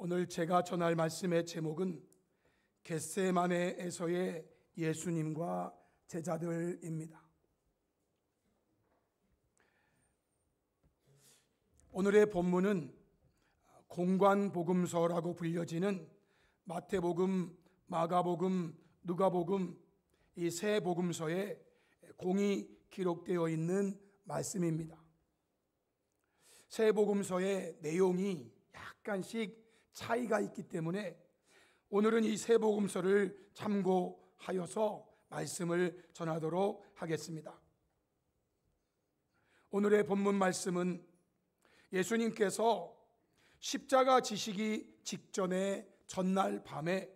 오늘 제가 전할 말씀의 제목은 겟세마네에서의 예수님과 제자들입니다. 오늘의 본문은 공관복음서라고 불려지는 마태복음, 마가복음, 누가복음 이 세 복음서에 공이 기록되어 있는 말씀입니다. 세 복음서의 내용이 약간씩 차이가 있기 때문에 오늘은 이 세 복음서를 참고하여서 말씀을 전하도록 하겠습니다. 오늘의 본문 말씀은 예수님께서 십자가 지시기 직전의 전날 밤에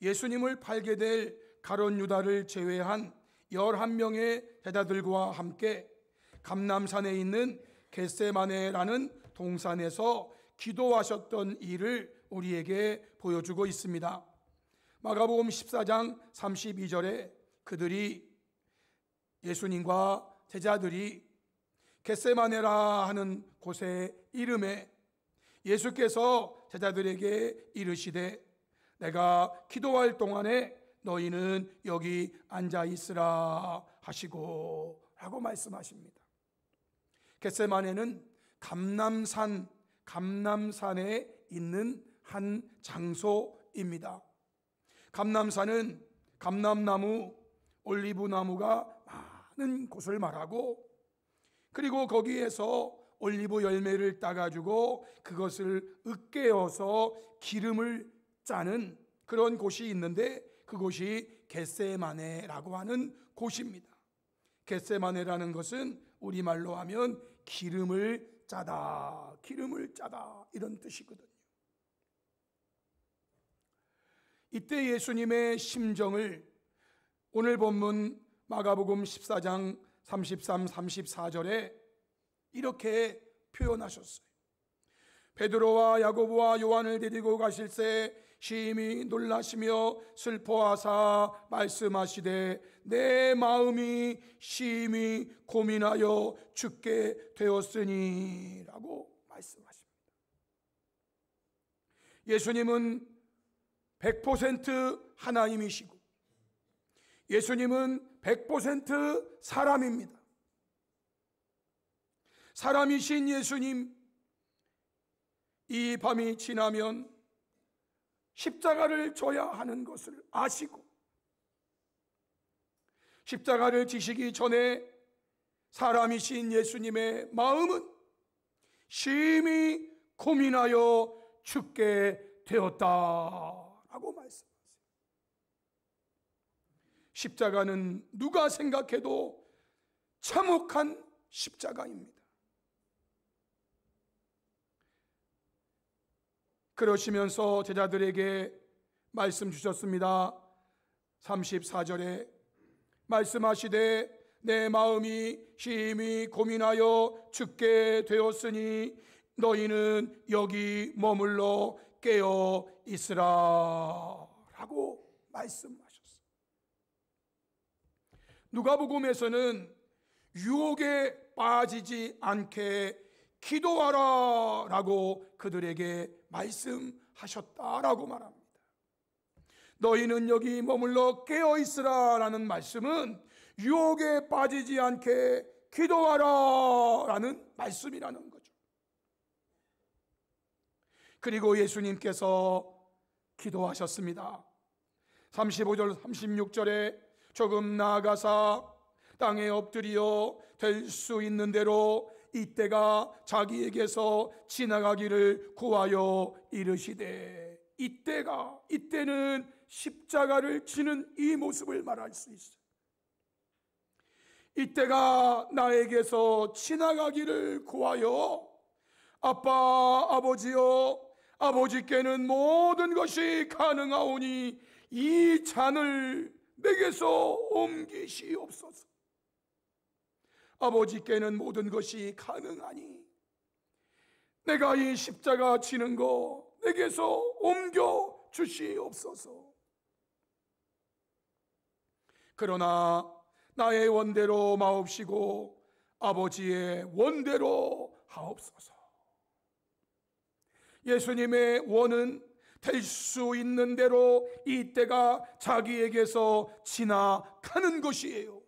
예수님을 팔게 될 가룟 유다를 제외한 11명의 제자들과 함께 감람산에 있는 겟세마네라는 동산에서 기도하셨던 일을 우리에게 보여주고 있습니다. 마가복음 14장 32절에 그들이 예수님과 제자들이 겟세마네라 하는 곳의 이름에 예수께서 제자들에게 이르시되 내가 기도할 동안에 너희는 여기 앉아 있으라 하시고 라고 말씀하십니다. 겟세마네는 감람산에 있는 한 장소입니다. 감람산은 감람나무, 올리브나무가 많은 곳을 말하고, 그리고 거기에서 올리브 열매를 따가지고 그것을 으깨어서 기름을 짜는 그런 곳이 있는데 그곳이 겟세마네라고 하는 곳입니다. 겟세마네라는 것은 우리말로 하면 기름을 짜다 이런 뜻이거든요. 이때 예수님의 심정을 오늘 본문 마가복음 14장 33, 34절에 이렇게 표현하셨어요. 베드로와 야고보와 요한을 데리고 가실새 심히 놀라시며 슬퍼하사 말씀하시되 내 마음이 심히 고민하여 죽게 되었으니 라고 말씀하십니다. 예수님은 100% 하나님이시고 예수님은 100% 사람입니다. 사람이신 예수님, 이 밤이 지나면 십자가를 져야 하는 것을 아시고 십자가를 지시기 전에 사람이신 예수님의 마음은 심히 고민하여 죽게 되었다라고 말씀하세요. 십자가는 누가 생각해도 참혹한 십자가입니다. 그러시면서 제자들에게 말씀 주셨습니다. 34절에 말씀하시되 내 마음이 심히 고민하여 죽게 되었으니 너희는 여기 머물러 깨어 있으라 라고 말씀하셨어요. 누가복음에서는 유혹에 빠지지 않게 기도하라 라고 그들에게 말씀하셨다라고 말합니다. 너희는 여기 머물러 깨어있으라 라는 말씀은 유혹에 빠지지 않게 기도하라 라는 말씀이라는 거죠. 그리고 예수님께서 기도하셨습니다. 35절 36절에 조금 나아가사 땅에 엎드려 될 수 있는 대로 이때가 자기에게서 지나가기를 구하여 이르시되 이때는 십자가를 지는 이 모습을 말할 수 있어요. 이때가 나에게서 지나가기를 구하여 아빠 아버지여 아버지께는 모든 것이 가능하오니 이 잔을 내게서 옮기시옵소서. 아버지께는 모든 것이 가능하니 내가 이 십자가 지는 거 내게서 옮겨 주시옵소서. 그러나 나의 원대로 마옵시고 아버지의 원대로 하옵소서. 예수님의 원은 될 수 있는 대로 이 때가 자기에게서 지나가는 것이에요.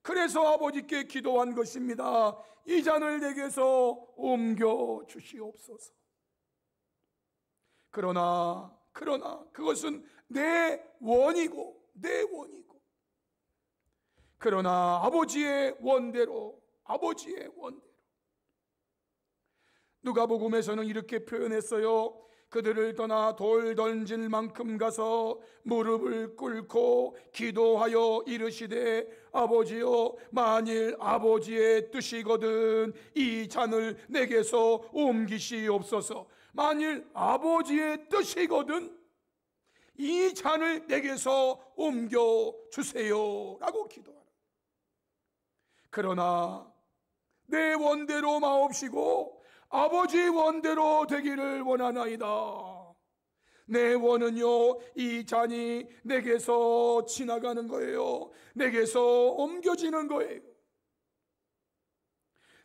그래서 아버지께 기도한 것입니다. 이 잔을 내게서 옮겨 주시옵소서. 그러나 그것은 내 원이고 그러나 아버지의 원대로 누가복음에서는 이렇게 표현했어요. 그들을 떠나 돌 던질 만큼 가서 무릎을 꿇고 기도하여 이르시되 아버지여, 만일 아버지의 뜻이거든 이 잔을 내게서 옮기시옵소서. 만일 아버지의 뜻이거든 이 잔을 내게서 옮겨주세요 라고 기도하라. 그러나 내 원대로 마옵시고 아버지 원대로 되기를 원하나이다. 내 원은요, 이 잔이 내게서 지나가는 거예요. 내게서 옮겨지는 거예요.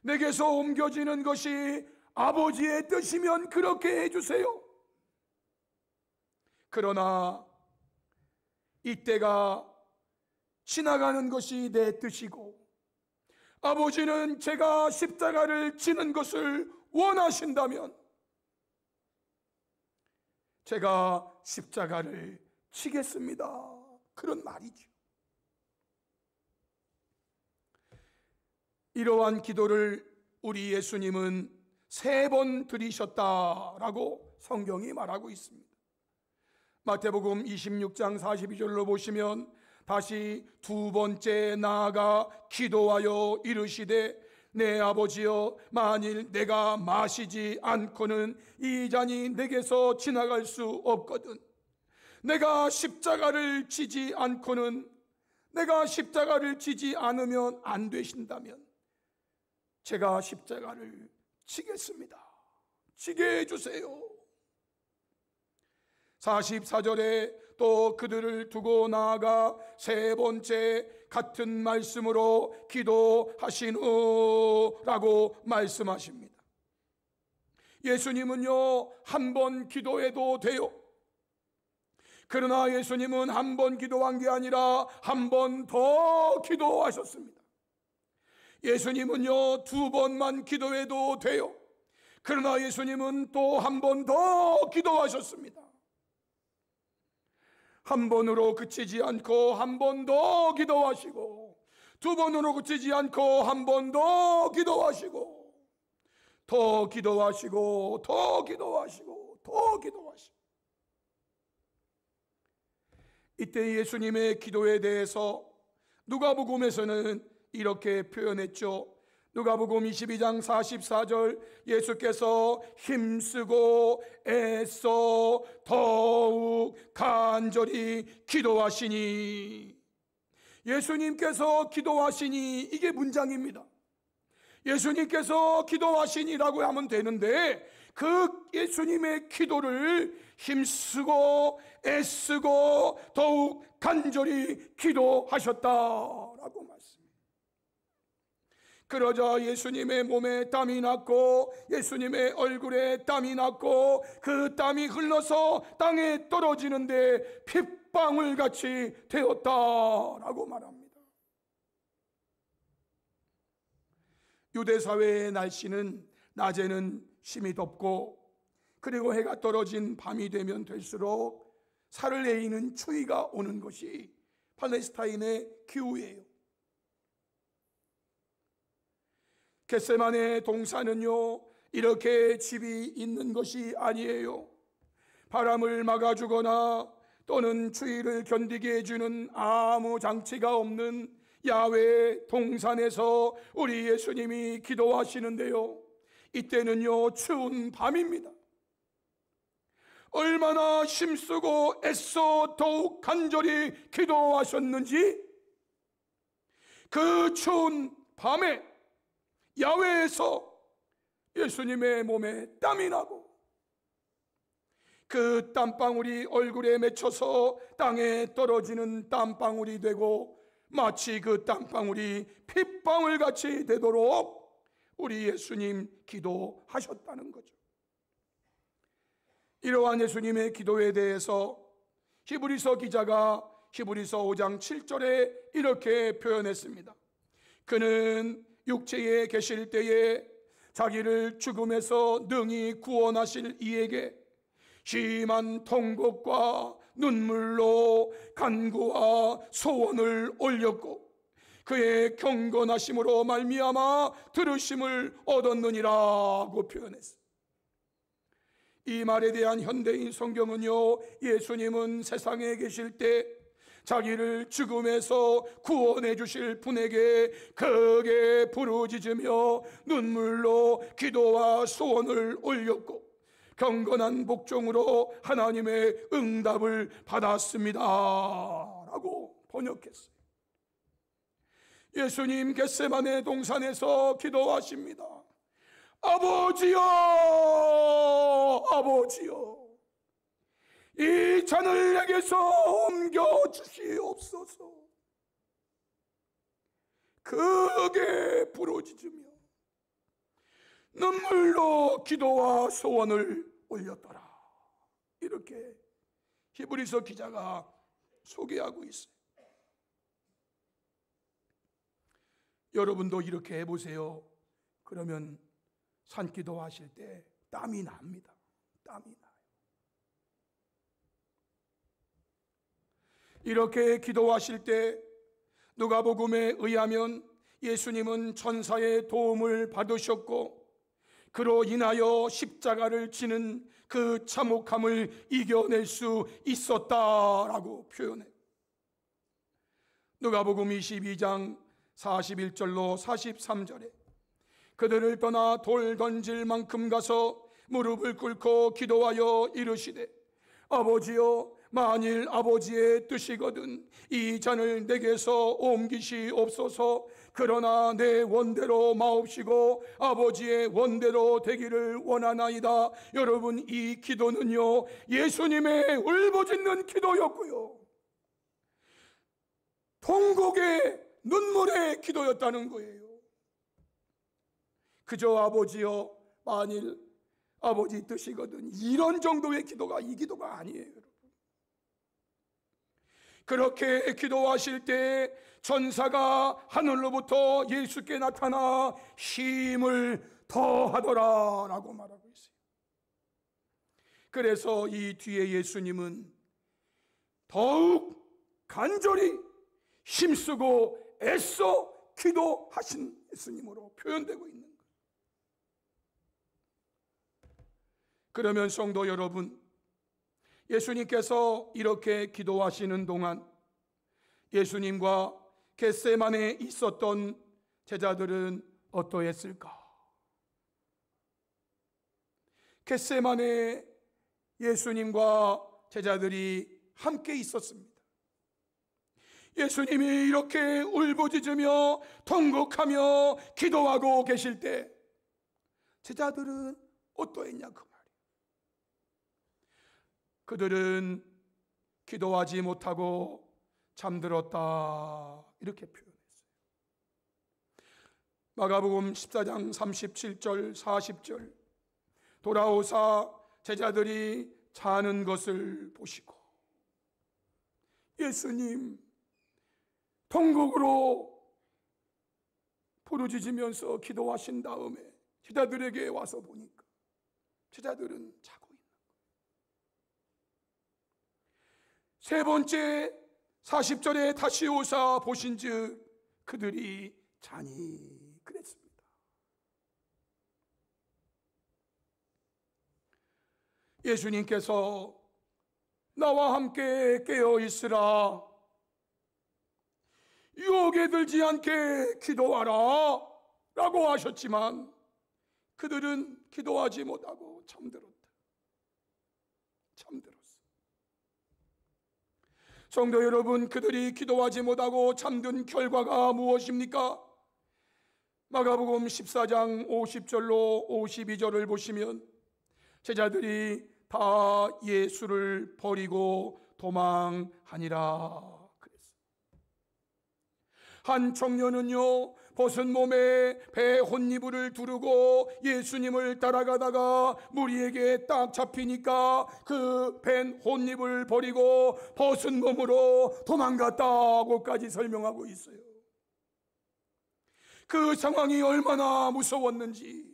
내게서 옮겨지는 것이 아버지의 뜻이면 그렇게 해주세요. 그러나 이때가 지나가는 것이 내 뜻이고 아버지는 제가 십자가를 지는 것을 원하신다면 제가 십자가를 지겠습니다. 그런 말이죠. 이러한 기도를 우리 예수님은 3번 드리셨다라고 성경이 말하고 있습니다. 마태복음 26장 42절로 보시면 다시 2번째 나아가 기도하여 이르시되 내 아버지여, 만일 내가 마시지 않고는 이 잔이 내게서 지나갈 수 없거든. 내가 십자가를 지지 않으면 안 되신다면 제가 십자가를 지겠습니다. 지게 해주세요. 44절에 또 그들을 두고 나아가 3번째 같은 말씀으로 기도하시누라고 말씀하십니다. 예수님은요, 한 번 기도해도 돼요. 그러나 예수님은 한 번 기도한 게 아니라 한 번 더 기도하셨습니다. 예수님은요, 2번만 기도해도 돼요. 그러나 예수님은 또 한 번 더 기도하셨습니다. 한 번으로 그치지 않고 한 번 더 기도하시고, 2번으로 그치지 않고 한 번 더 기도하시고, 더 기도하시고, 더 기도하시고, 더 기도하시고. 이때 예수님의 기도에 대해서 누가복음에서는 이렇게 표현했죠. 누가복음 22장 44절, 예수께서 힘쓰고 애써 더욱 간절히 기도하시니. 예수님께서 기도하시니, 이게 문장입니다. 예수님께서 기도하시니라고 하면 되는데 그 예수님의 기도를 힘쓰고 애쓰고 더욱 간절히 기도하셨다라고 말씀합니다. 그러자 예수님의 몸에 땀이 났고 예수님의 얼굴에 땀이 났고 그 땀이 흘러서 땅에 떨어지는데 핏방울 같이 되었다라고 말합니다. 유대 사회의 날씨는 낮에는 심히 덥고 그리고 해가 떨어진 밤이 되면 될수록 살을 에이는 추위가 오는 것이 팔레스타인의 기후예요. 겟세마네 동산은요, 이렇게 집이 있는 것이 아니에요. 바람을 막아주거나 또는 추위를 견디게 해주는 아무 장치가 없는 야외 동산에서 우리 예수님이 기도하시는데요, 이때는요 추운 밤입니다. 얼마나 힘쓰고 애써 더욱 간절히 기도하셨는지 그 추운 밤에 야외에서 예수님의 몸에 땀이 나고 그 땀방울이 얼굴에 맺혀서 땅에 떨어지는 땀방울이 되고 마치 그 땀방울이 핏방울같이 되도록 우리 예수님 기도하셨다는 거죠. 이러한 예수님의 기도에 대해서 히브리서 기자가 히브리서 5장 7절에 이렇게 표현했습니다. 그는 육체에 계실 때에 자기를 죽음에서 능히 구원하실 이에게 심한 통곡과 눈물로 간구와 소원을 올렸고 그의 경건하심으로 말미암아 들으심을 얻었느니라고 표현했습니다. 이 말에 대한 현대인 성경은요, 예수님은 세상에 계실 때 자기를 죽음에서 구원해 주실 분에게 크게 부르짖으며 눈물로 기도와 소원을 올렸고 경건한 복종으로 하나님의 응답을 받았습니다 라고 번역했어요. 예수님 겟세마네 동산에서 기도하십니다. 아버지여, 아버지여, 이 잔을 내게서 옮겨 주시옵소서. 크게 부르짖으며 눈물로 기도와 소원을 올렸더라. 이렇게 히브리서 기자가 소개하고 있어요. 여러분도 이렇게 해보세요. 그러면 산기도 하실 때 땀이 납니다. 땀이 나요. 이렇게 기도하실 때 누가복음에 의하면 예수님은 천사의 도움을 받으셨고 그로 인하여 십자가를 지는 그 참혹함을 이겨낼 수 있었다라고 표현해요. 누가복음 22장 41절로 43절에 그들을 떠나 돌 던질 만큼 가서 무릎을 꿇고 기도하여 이르시되 아버지여, 만일 아버지의 뜻이거든 이 잔을 내게서 옮기시옵소서. 그러나 내 원대로 마옵시고 아버지의 원대로 되기를 원하나이다. 여러분, 이 기도는요 예수님의 울부짖는 기도였고요 통곡의 눈물의 기도였다는 거예요. 그저 아버지여, 만일 아버지 뜻이거든, 이런 정도의 기도가 이 기도가 아니에요. 여러분, 그렇게 기도하실 때 천사가 하늘로부터 예수께 나타나 힘을 더하더라 라고 말하고 있어요. 그래서 이 뒤에 예수님은 더욱 간절히 힘쓰고 애써 기도하신 예수님으로 표현되고 있는 거예요. 그러면 성도 여러분, 예수님께서 이렇게 기도하시는 동안 예수님과 겟세마네에 있었던 제자들은 어떠했을까? 겟세마네에 예수님과 제자들이 함께 있었습니다. 예수님이 이렇게 울부짖으며 통곡하며 기도하고 계실 때 제자들은 어떠했냐 그 말이에요. 그들은 기도하지 못하고 잠들었다 이렇게 표현했어요. 마가복음 14장 37절 40절 돌아오사 제자들이 자는 것을 보시고 예수님 통곡으로 부르짖으면서 기도하신 다음에 제자들에게 와서 보니까 제자들은 자고 있는 거예요. 세 번째 40절에 다시 오사 보신즉 그들이 자니 그랬습니다. 예수님께서 나와 함께 깨어 있으라, 유혹에 들지 않게 기도하라 라고 하셨지만 그들은 기도하지 못하고 잠들었다. 성도 여러분, 그들이 기도하지 못하고 잠든 결과가 무엇입니까? 마가복음 14장 50절로 52절을 보시면 제자들이 다 예수를 버리고 도망하니라 그랬어요. 한 청년은요 벗은 몸에 배 혼니부를 두르고 예수님을 따라가다가 무리에게 딱 잡히니까 그 벤 혼니부를 버리고 벗은 몸으로 도망갔다고까지 설명하고 있어요. 그 상황이 얼마나 무서웠는지,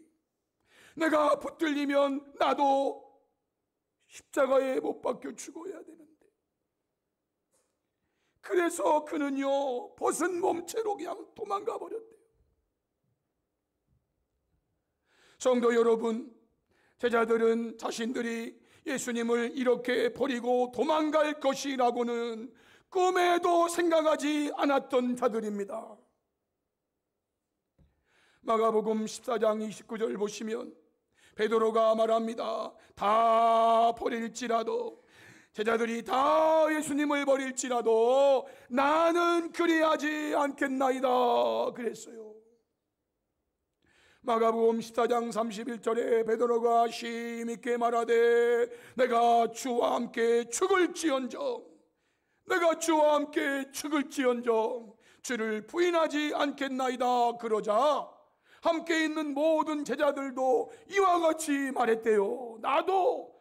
내가 붙들리면 나도 십자가에 못 박혀 죽어야 되는데, 그래서 그는요 벗은 몸체로 그냥 도망가 버렸대요. 성도 여러분, 제자들은 자신들이 예수님을 이렇게 버리고 도망갈 것이라고는 꿈에도 생각하지 않았던 자들입니다. 마가복음 14장 29절 보시면 베드로가 말합니다. 다 버릴지라도, 제자들이 다 예수님을 버릴지라도 나는 그리하지 않겠나이다 그랬어요. 마가복음 14장 31절에 베드로가 심있게 말하되 내가 주와 함께 죽을지언정, 내가 주와 함께 죽을지언정 주를 부인하지 않겠나이다 그러자 함께 있는 모든 제자들도 이와 같이 말했대요. 나도.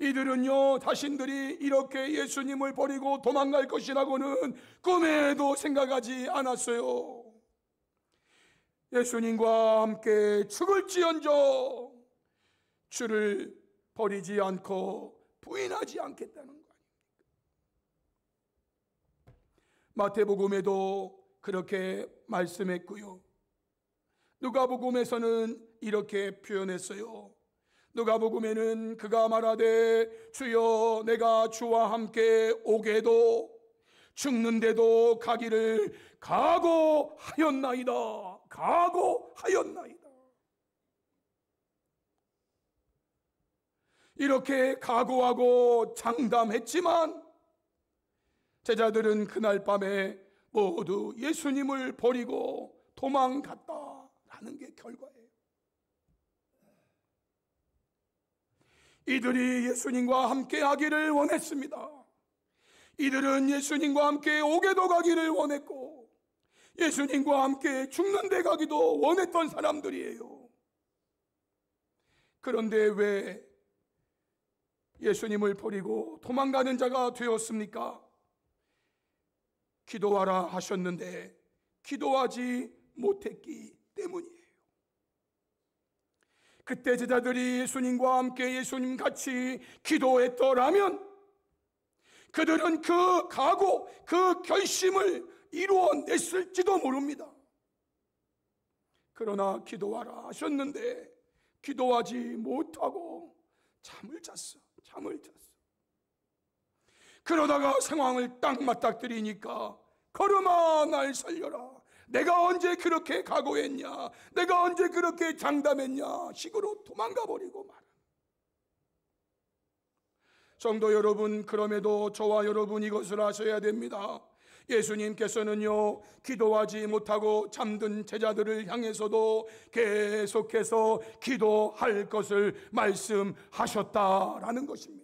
이들은요 자신들이 이렇게 예수님을 버리고 도망갈 것이라고는 꿈에도 생각하지 않았어요. 예수님과 함께 죽을지언정 주를 버리지 않고 부인하지 않겠다는 거 아닙니까? 마태복음에도 그렇게 말씀했고요, 누가복음에서는 이렇게 표현했어요. 누가복음에는 그가 말하되 주여 내가 주와 함께 오게도 죽는데도 가기를 각오하였나이다. 이렇게 각오하고 장담했지만 제자들은 그날 밤에 모두 예수님을 버리고 도망갔다라는 게 결과예요. 이들이 예수님과 함께 하기를 원했습니다. 이들은 예수님과 함께 오게도 가기를 원했고 예수님과 함께 죽는 데 가기도 원했던 사람들이에요. 그런데 왜 예수님을 버리고 도망가는 자가 되었습니까? 기도하라 하셨는데 기도하지 못했기 때문이에요. 그때 제자들이 예수님과 함께 예수님 같이 기도했더라면 그들은 그 각오, 그 결심을 이루어냈을지도 모릅니다. 그러나 기도하라 하셨는데 기도하지 못하고 잠을 잤어. 그러다가 상황을 딱 맞닥뜨리니까 걸음아 날 살려라, 내가 언제 그렇게 각오했냐, 내가 언제 그렇게 장담했냐 식으로 도망가 버리고 말아. 성도 여러분, 그럼에도 저와 여러분 이것을 아셔야 됩니다. 예수님께서는요 기도하지 못하고 잠든 제자들을 향해서도 계속해서 기도할 것을 말씀하셨다라는 것입니다.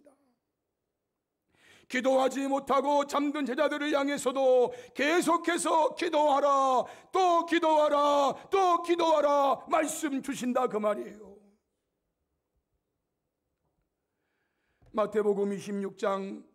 기도하지 못하고 잠든 제자들을 향해서도 계속해서 기도하라, 또 기도하라, 또 기도하라 말씀 주신다 그 말이에요. 마태복음 26장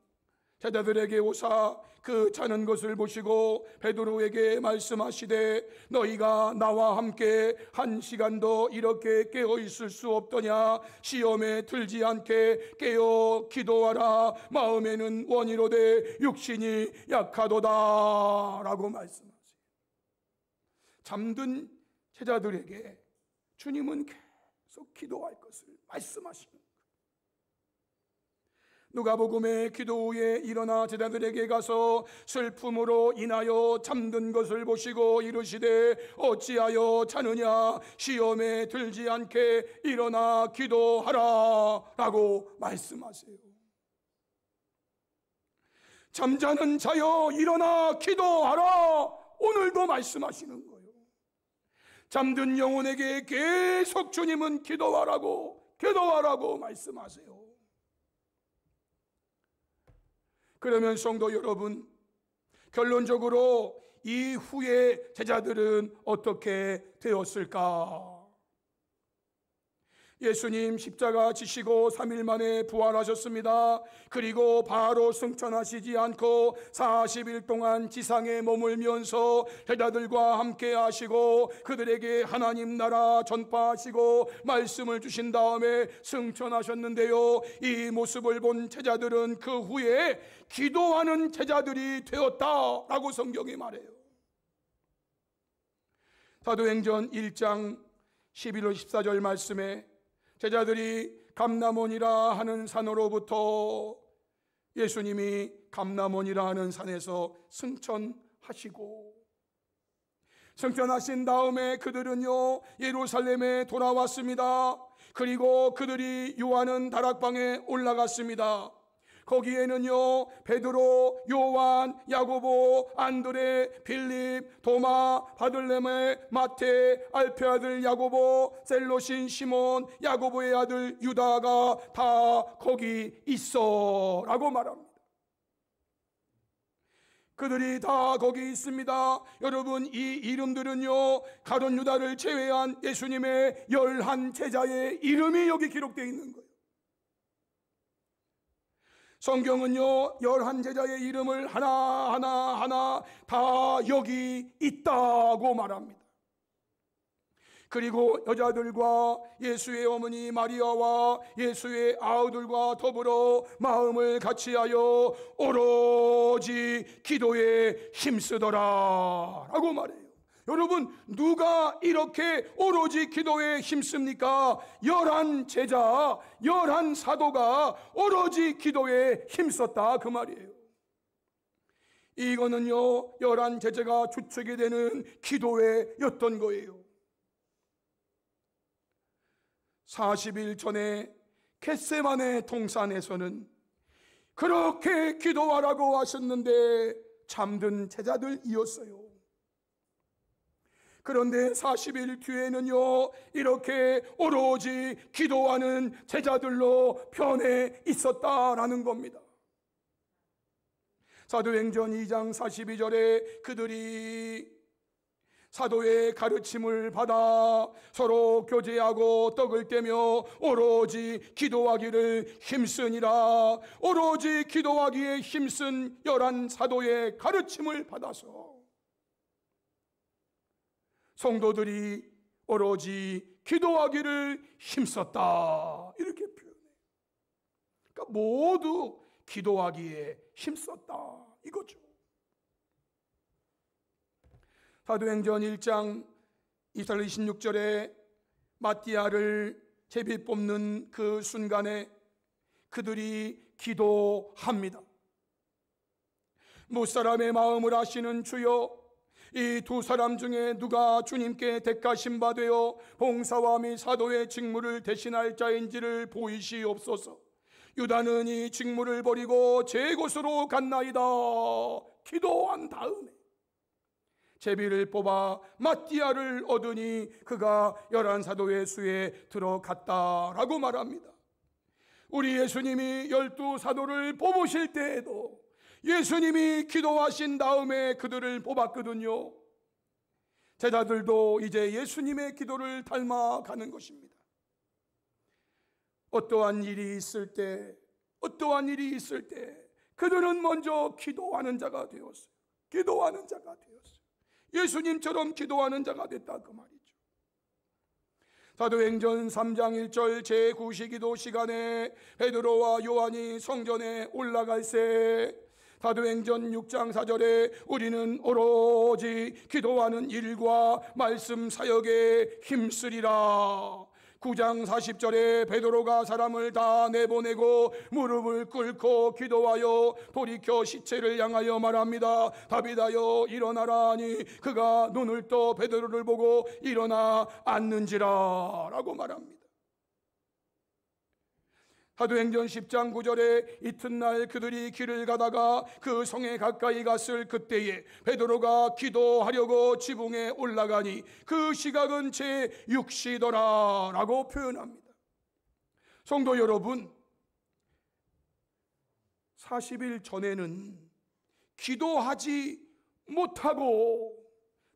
제자들에게 오사 그 자는 것을 보시고 베드로에게 말씀하시되 너희가 나와 함께 1시간도 이렇게 깨어 있을 수 없더냐, 시험에 들지 않게 깨어 기도하라, 마음에는 원이로되 육신이 약하도다 라고 말씀하세요. 잠든 제자들에게 주님은 계속 기도할 것을 말씀하시는 거예요. 누가복음에 기도 후에 일어나 제자들에게 가서 슬픔으로 인하여 잠든 것을 보시고 이르시되 어찌하여 자느냐, 시험에 들지 않게 일어나 기도하라 라고 말씀하세요. 잠자는 자여 일어나 기도하라, 오늘도 말씀하시는 거예요. 잠든 영혼에게 계속 주님은 기도하라고 말씀하세요. 그러면 성도 여러분, 결론적으로 이후에 제자들은 어떻게 되었을까? 예수님 십자가 지시고 3일 만에 부활하셨습니다. 그리고 바로 승천하시지 않고 40일 동안 지상에 머물면서 제자들과 함께 하시고 그들에게 하나님 나라 전파하시고 말씀을 주신 다음에 승천하셨는데요, 이 모습을 본 제자들은 그 후에 기도하는 제자들이 되었다라고 성경이 말해요. 사도행전 1장 11절 14절 말씀에 제자들이 감람원이라 하는 산으로부터 예수님이 감람원이라 하는 산에서 승천하시고, 승천하신 다음에 그들은요 예루살렘에 돌아왔습니다. 그리고 그들이 요하는 다락방에 올라갔습니다. 거기에는요 베드로, 요한, 야고보, 안드레, 빌립, 도마, 바들레메, 마태, 알페 아들 야고보, 셀로신 시몬, 야고보의 아들 유다가 다 거기 있어 라고 말합니다. 그들이 다 거기 있습니다. 여러분, 이 이름들은요 가룟 유다를 제외한 예수님의 11 제자의 이름이 여기 기록되어 있는 거예요. 성경은요 11 제자의 이름을 하나하나 다 여기 있다고 말합니다. 그리고 여자들과 예수의 어머니 마리아와 예수의 아우들과 더불어 마음을 같이하여 오로지 기도에 힘쓰더라 라고 말해요. 여러분, 누가 이렇게 오로지 기도에 힘씁니까? 11 제자, 11 사도가 오로지 기도에 힘썼다 그 말이에요. 이거는요 11 제자가 주축이 되는 기도회였던 거예요. 40일 전에 겟세마네 동산에서는 그렇게 기도하라고 하셨는데 잠든 제자들이었어요. 그런데 40일 뒤에는요 이렇게 오로지 기도하는 제자들로 변해 있었다라는 겁니다. 사도행전 2장 42절에 그들이 사도의 가르침을 받아 서로 교제하고 떡을 떼며 오로지 기도하기를 힘쓰니라. 오로지 기도하기에 힘쓴 11 사도의 가르침을 받아서 성도들이 오로지 기도하기를 힘썼다 이렇게 표현해요. 그러니까 모두 기도하기에 힘썼다 이거죠. 사도행전 1장 24절 26절에 마띠아를 제비 뽑는 그 순간에 그들이 기도합니다. 무사람의 마음을 아시는 주여, 이 2 사람 중에 누가 주님께 대가신 바 되어 봉사와 및 사도의 직무를 대신할 자인지를 보이시옵소서. 유다는 이 직무를 버리고 제 곳으로 갔나이다. 기도한 다음에 제비를 뽑아 마띠아를 얻으니 그가 11 사도의 수에 들어갔다라고 말합니다. 우리 예수님이 12 사도를 뽑으실 때에도 예수님이 기도하신 다음에 그들을 뽑았거든요. 제자들도 이제 예수님의 기도를 닮아가는 것입니다. 어떠한 일이 있을 때 그들은 먼저 기도하는 자가 되었어요. 기도하는 자가 되었어요. 예수님처럼 기도하는 자가 됐다 그 말이죠. 사도행전 3장 1절 제9시기도 시간에 베드로와 요한이 성전에 올라갈새 사도행전 6장 4절에 우리는 오로지 기도하는 일과 말씀 사역에 힘쓰리라. 9장 40절에 베드로가 사람을 다 내보내고 무릎을 꿇고 기도하여 돌이켜 시체를 향하여 말합니다. 다윗아여 일어나라 하니 그가 눈을 떠 베드로를 보고 일어나 앉는지라 라고 말합니다. 사도행전 10장 9절에 이튿날 그들이 길을 가다가 그 성에 가까이 갔을 그때에 베드로가 기도하려고 지붕에 올라가니 그 시각은 제6시더라 라고 표현합니다. 성도 여러분, 40일 전에는 기도하지 못하고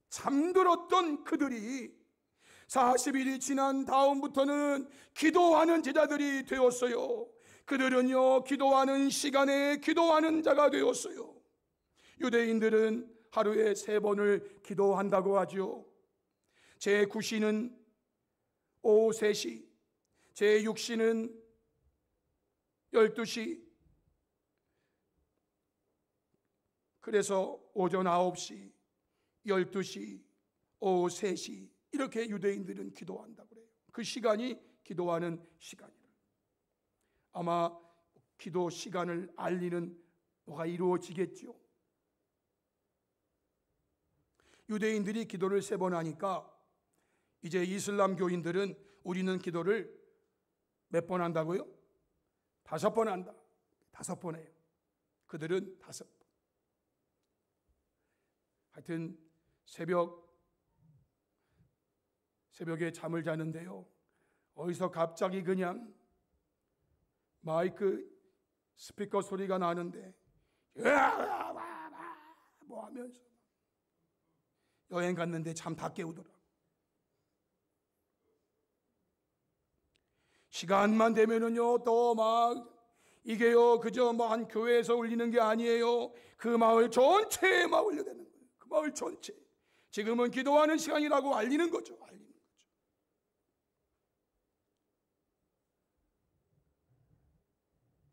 잠들었던 그들이 40일이 지난 다음부터는 기도하는 제자들이 되었어요. 그들은요, 기도하는 시간에 기도하는 자가 되었어요. 유대인들은 하루에 3번을 기도한다고 하죠. 제9시는 오후 3시, 제6시는 12시, 그래서 오전 9시, 12시, 오후 3시 이렇게 유대인들은 기도한다고 그래요. 그 시간이 기도하는 시간이라. 아마 기도 시간을 알리는 뭐가 이루어지겠죠. 유대인들이 기도를 3번 하니까 이제 이슬람 교인들은 우리는 기도를 몇 번 한다고요? 5번 한다. 5번 해요. 그들은 5번. 하여튼 새벽에 잠을 자는데요, 어디서 갑자기 그냥 마이크 스피커 소리가 나는데 뭐 하면서 여행 갔는데 잠 다 깨우더라. 시간만 되면은요, 또 막 이게요, 그저 뭐 한 교회에서 울리는 게 아니에요. 그 마을 전체에 막 울려대는 거예요. 그 마을 전체. 지금은 기도하는 시간이라고 알리는 거죠.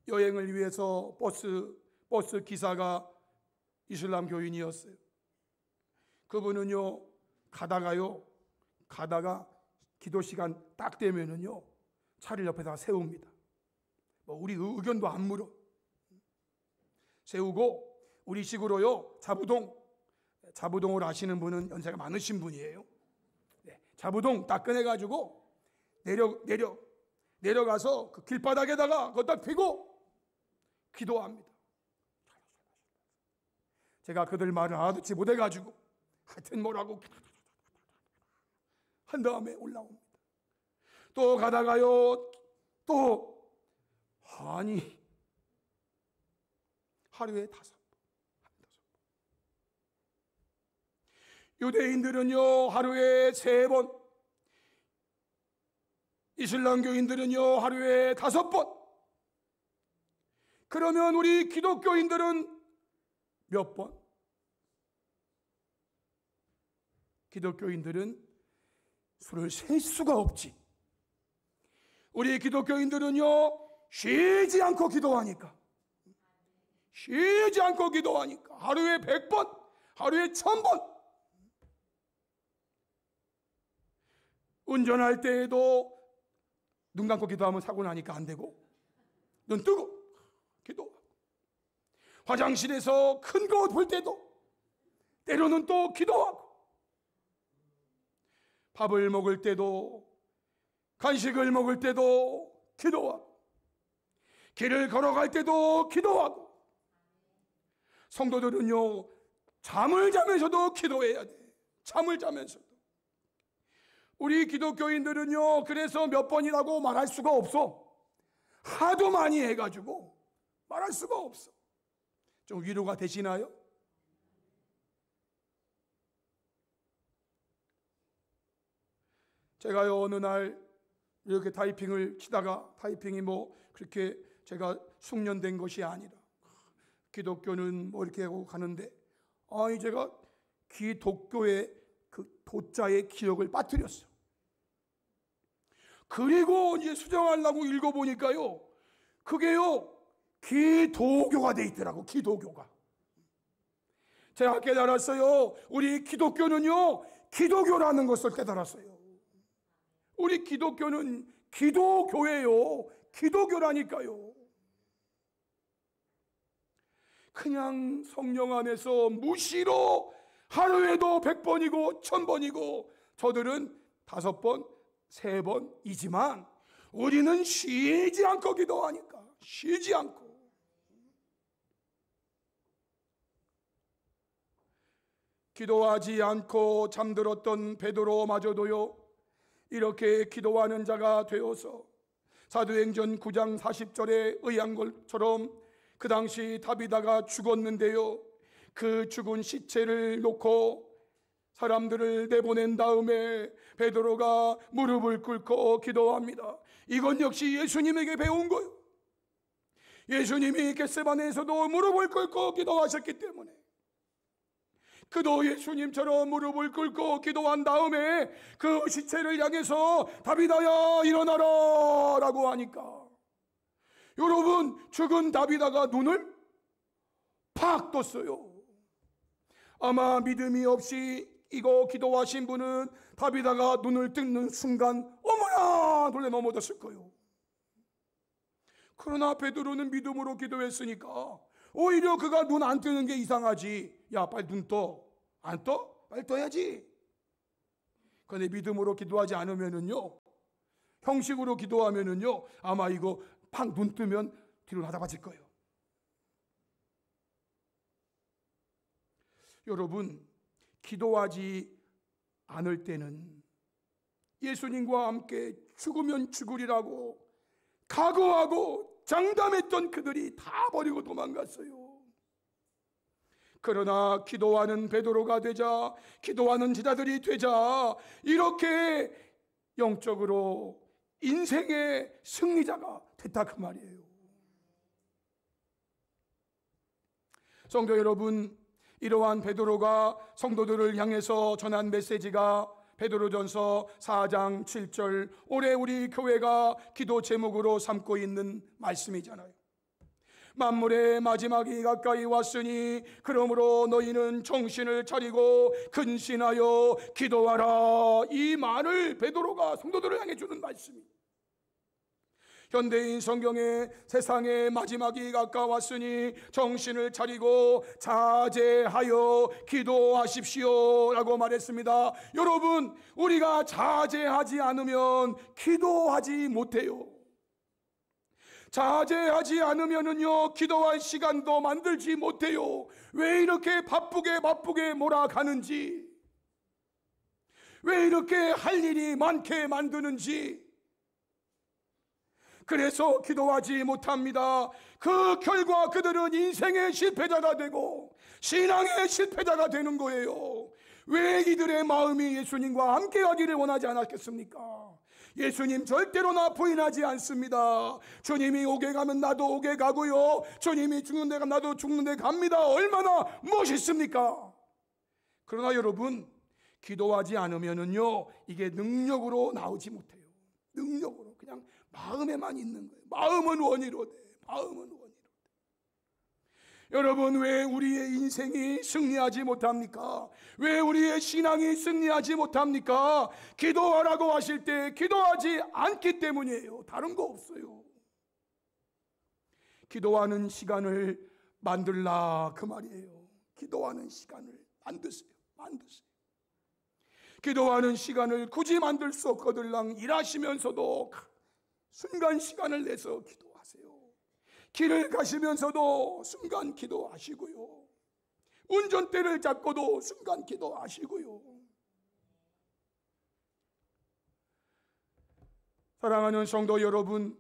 여행을 위해서 버스 기사가 이슬람 교인이었어요. 그분은요, 가다가 기도 시간 딱 되면은요, 차를 옆에다가 세웁니다. 뭐 우리 의견도 안 물어. 세우고 우리식으로요, 자부동을 아시는 분은 연세가 많으신 분이에요. 네, 자부동 딱 꺼내가지고 내려가서 그 길바닥에다가 그거 펴고 기도합니다. 제가 그들 말을 알아듣지 못해가지고 하여튼 뭐라고 한 다음에 올라옵니다. 또 가다가요, 또 아니 하루에 5번. 유대인들은요 하루에 3번, 이슬람교인들은요 하루에 5번. 그러면 우리 기독교인들은 몇 번? 기독교인들은 술을 셀 수가 없지. 우리 기독교인들은요 쉬지 않고 기도하니까 하루에 100번, 하루에 1000번. 운전할 때에도 눈 감고 기도하면 사고 나니까 안 되고, 눈 뜨고 기도하고, 화장실에서 큰 거 볼 때도 때로는 또 기도하고, 밥을 먹을 때도, 간식을 먹을 때도 기도하고, 길을 걸어갈 때도 기도하고. 성도들은요 잠을 자면서도 기도해야 돼. 잠을 자면서도. 우리 기독교인들은요 그래서 몇 번이라고 말할 수가 없어. 하도 많이 해가지고 말할 수가 없어. 좀 위로가 되시나요? 제가요 어느 날 이렇게 타이핑을 치다가, 타이핑이 뭐 그렇게 제가 숙련된 것이 아니라, 기독교는 뭐 이렇게 하고 가는데, 아니 제가 기독교의 그 도자의 기억을 빠뜨렸어. 그리고 이제 수정하려고 읽어보니까요 그게요 기도교가 돼 있더라고. 기도교가. 제가 깨달았어요. 우리 기독교는요 기도교라는 것을 깨달았어요. 우리 기독교는 기도교예요. 기도교라니까요. 그냥 성령 안에서 무시로 하루에도 100번이고 1000번이고, 저들은 5번, 3번이지만 우리는 쉬지 않고 기도하니까. 쉬지 않고. 기도하지 않고 잠들었던 베드로마저도요 이렇게 기도하는 자가 되어서 사도행전 9장 40절에 의한 것처럼 그 당시 다비다가 죽었는데요, 그 죽은 시체를 놓고 사람들을 내보낸 다음에 베드로가 무릎을 꿇고 기도합니다. 이건 역시 예수님에게 배운 거예요. 예수님이 겟세마네에서도 무릎을 꿇고 기도하셨기 때문에 그도 예수님처럼 무릎을 꿇고 기도한 다음에 그 시체를 향해서 다비다야 일어나라 라고 하니까, 여러분, 죽은 다비다가 눈을 팍 떴어요. 아마 믿음이 없이 이거 기도하신 분은 다비다가 눈을 뜨는 순간 어머나 놀래 넘어졌을 거예요. 그러나 베드로는 믿음으로 기도했으니까 오히려 그가 눈 안 뜨는 게 이상하지. 야, 빨리 눈 떠. 안 떠? 빨리 떠야지. 그런데 믿음으로 기도하지 않으면은요, 형식으로 기도하면은요, 아마 이거 팍 눈 뜨면 뒤로 나다봐질 거예요. 여러분, 기도하지 않을 때는 예수님과 함께 죽으면 죽으리라고 각오하고 장담했던 그들이 다 버리고 도망갔어요. 그러나 기도하는 베드로가 되자, 기도하는 제자들이 되자, 이렇게 영적으로 인생의 승리자가 됐다 그 말이에요. 성도 여러분, 이러한 베드로가 성도들을 향해서 전한 메시지가 베드로전서 4장 7절, 올해 우리 교회가 기도 제목으로 삼고 있는 말씀이잖아요. 만물의 마지막이 가까이 왔으니 그러므로 너희는 정신을 차리고 근신하여 기도하라. 이 말을 베드로가 성도들을 향해 주는 말씀입니다. 현대인 성경에 세상의 마지막이 가까웠으니 정신을 차리고 자제하여 기도하십시오 라고 말했습니다. 여러분, 우리가 자제하지 않으면 기도하지 못해요. 자제하지 않으면은요, 기도할 시간도 만들지 못해요. 왜 이렇게 바쁘게 몰아가는지, 왜 이렇게 할 일이 많게 만드는지, 그래서 기도하지 못합니다. 그 결과 그들은 인생의 실패자가 되고 신앙의 실패자가 되는 거예요. 왜 이들의 마음이 예수님과 함께 하기를 원하지 않았겠습니까? 예수님 절대로 나 부인하지 않습니다. 주님이 오게 가면 나도 오게 가고요, 주님이 죽는 데 가면 나도 죽는 데 갑니다. 얼마나 멋있습니까? 그러나 여러분, 기도하지 않으면은요, 이게 능력으로 나오지 못해요. 능력으로 그냥 마음에만 있는 거예요. 마음은 원이로 돼. 마음은 원이로 돼. 여러분, 왜 우리의 인생이 승리하지 못합니까? 왜 우리의 신앙이 승리하지 못합니까? 기도하라고 하실 때 기도하지 않기 때문이에요. 다른 거 없어요. 기도하는 시간을 만들라 그 말이에요. 기도하는 시간을 만드세요. 기도하는 시간을 굳이 만들 수 없거들랑 일하시면서도 순간 시간을 내서 기도하세요. 길을 가시면서도 순간 기도하시고요, 운전대를 잡고도 순간 기도하시고요. 사랑하는 성도 여러분,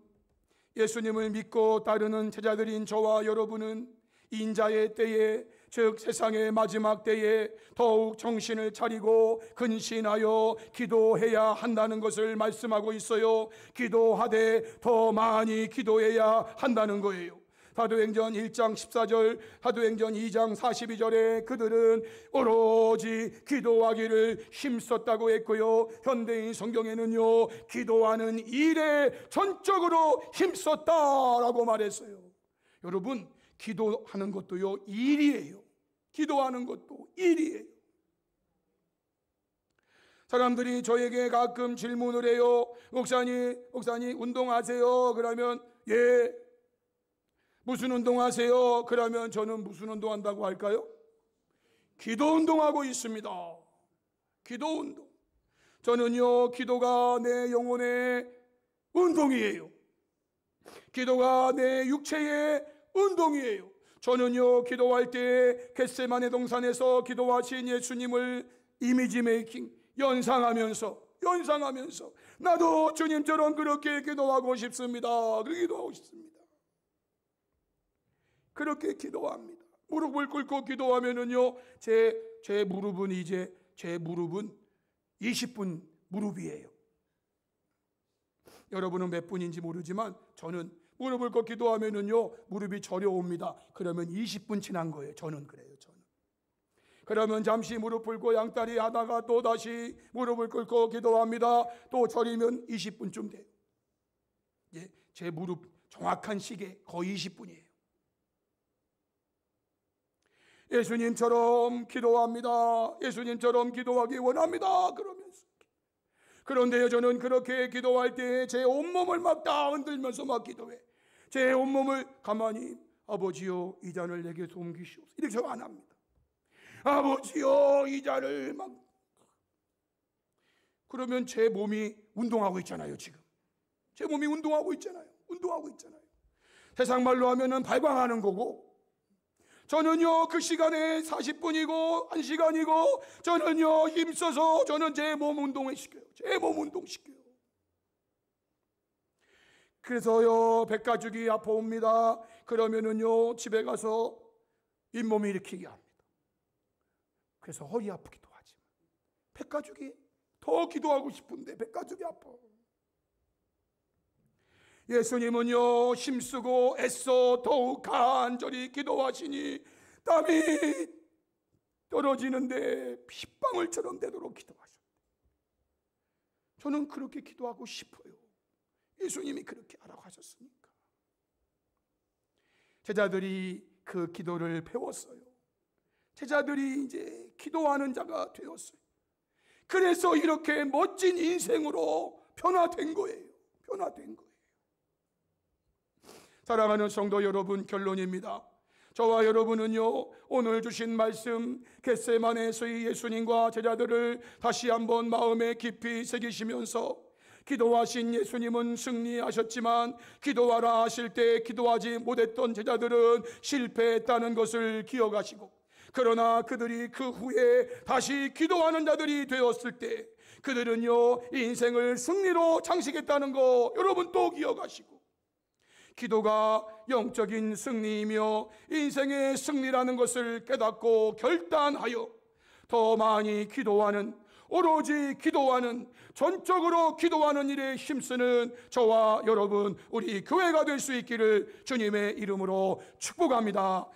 예수님을 믿고 따르는 제자들인 저와 여러분은 인자의 때에, 즉 세상의 마지막 때에 더욱 정신을 차리고 근신하여 기도해야 한다는 것을 말씀하고 있어요. 기도하되 더 많이 기도해야 한다는 거예요. 사도행전 1장 14절, 사도행전 2장 42절에 그들은 오로지 기도하기를 힘썼다고 했고요, 현대인 성경에는요, 기도하는 일에 전적으로 힘썼다라고 말했어요. 여러분, 기도하는 것도요, 일이에요. 기도하는 것도 일이에요. 사람들이 저에게 가끔 질문을 해요. 목사님 운동하세요? 그러면 예. 무슨 운동하세요? 그러면 저는 무슨 운동한다고 할까요? 기도 운동하고 있습니다. 기도 운동. 저는요, 기도가 내 영혼의 운동이에요. 기도가 내 육체의 운동이에요. 저는요, 기도할 때 겟세마네 동산에서 기도하신 예수님을 이미지 메이킹, 연상하면서 나도 주님처럼 그렇게 기도하고 싶습니다. 그렇게 기도하고 싶습니다. 그렇게 기도합니다. 무릎을 꿇고 기도하면은요, 제 무릎은 20분 무릎이에요. 여러분은 몇 분인지 모르지만 저는 무릎을 꿇고 기도하면은요, 무릎이 저려옵니다. 그러면 20분 지난 거예요. 저는 그래요. 그러면 잠시 무릎 꿇고 양다리 하다가 또 다시 무릎을 꿇고 기도합니다. 또 저리면 20분쯤 돼요. 예, 제 무릎 정확한 시계 거의 20분이에요. 예수님처럼 기도합니다. 예수님처럼 기도하기 원합니다. 그러면서. 그런데 저는 그렇게 기도할 때 제 온몸을 막 다 흔들면서 막 기도해. 제 온몸을 가만히 아버지여 이 잔을 내게서 옮기시옵소서 이렇게 안 합니다. 아버지여 이 잔을 막. 그러면 제 몸이 운동하고 있잖아요. 지금 제 몸이 운동하고 있잖아요. 세상 말로 하면은 발광하는 거고, 저는요 그 시간에 40분이고 1시간이고 저는요 힘써서 저는 제 몸 운동을 시켜요. 제 몸 운동시켜요. 그래서요 백가죽이 아파옵니다. 그러면은요 집에 가서 잇몸 일으키게 합니다. 그래서 허리 아프기도 하지만 백가죽이 더 기도하고 싶은데 백가죽이 아파. 예수님은요 힘쓰고 애써 더욱 간절히 기도하시니 땀이 떨어지는데 핏방울처럼 되도록 기도하셨대. 저는 그렇게 기도하고 싶어요. 예수님이 그렇게 하라고 하셨으니까. 제자들이 그 기도를 배웠어요. 제자들이 이제 기도하는 자가 되었어요. 그래서 이렇게 멋진 인생으로 변화된 거예요. 사랑하는 성도 여러분, 결론입니다. 저와 여러분은요 오늘 주신 말씀 겟세마네에서의 예수님과 제자들을 다시 한번 마음에 깊이 새기시면서, 기도하신 예수님은 승리하셨지만 기도하라 하실 때 기도하지 못했던 제자들은 실패했다는 것을 기억하시고, 그러나 그들이 그 후에 다시 기도하는 자들이 되었을 때 그들은요 인생을 승리로 장식했다는 거 여러분 또 기억하시고, 기도가 영적인 승리이며 인생의 승리라는 것을 깨닫고 결단하여 더 많이 기도하는, 오로지 기도하는, 전적으로 기도하는 일에 힘쓰는 저와 여러분, 우리 교회가 될 수 있기를 주님의 이름으로 축복합니다.